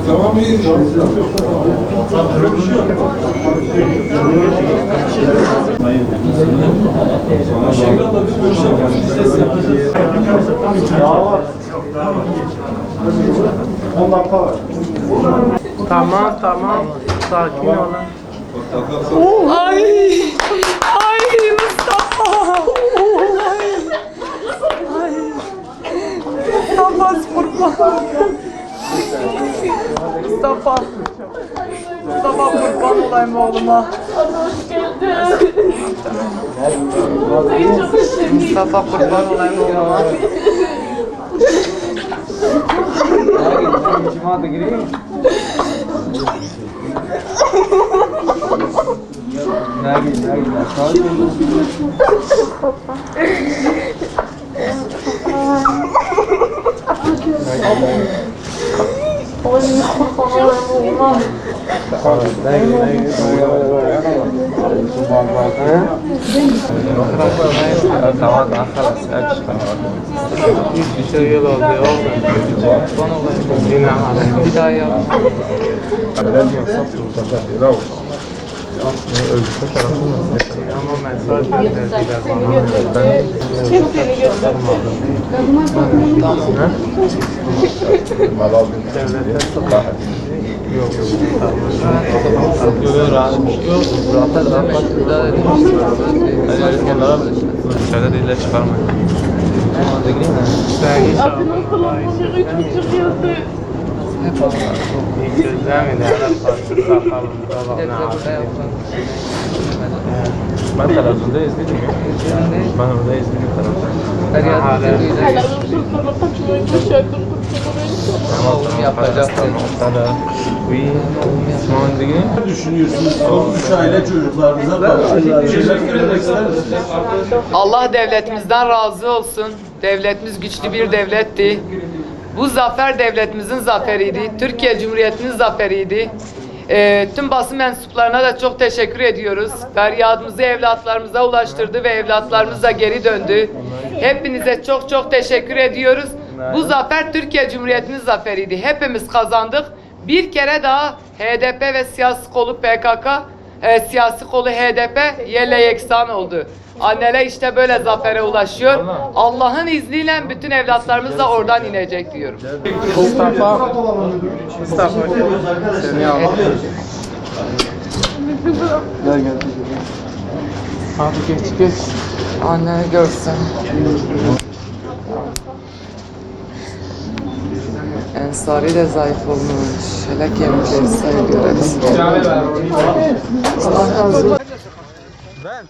Tamam iyi. Tamam tamam. Sakin olun. Ay! Ay Mustafa! Ay! Mustafa kurban! Mustafa! Mustafa kurban olayım oğluma. Mustafa kurban olayım oğluma. Bir daha yap. Ama mesaj gönderdiler bana. Yok. Dışarıda değiller çıkarmayın. Sen hiç ben televizyonda izledim ya. Ben orada izledim Ne düşünüyorsunuz? Olmuş aile çocuklarınıza teşekkür etmek ister misiniz? Allah devletimizden razı olsun. Devletimiz güçlü bir devletti. Bu zafer devletimizin zaferiydi. Türkiye Cumhuriyeti'nin zaferiydi. Tüm basın mensuplarına da çok teşekkür ediyoruz. Feryadımızı evlatlarımıza ulaştırdı ve evlatlarımız da geri döndü. Hepinize çok çok teşekkür ediyoruz. Bu zafer Türkiye Cumhuriyeti'nin zaferiydi. Hepimiz kazandık. Bir kere daha HDP ve siyasi kolu PKK, siyasi kolu HDP yerle yeksan oldu. Anneler işte böyle zafere ulaşıyor. Allah'ın izniyle bütün evlatlarımız da oradan inecek diyorum. Mustafa seni al. Abi geç. Anne görsün. Ensari de zayıf olmuş. Helak yemiş Ensari göreriz. Allah razı olsun. Ben.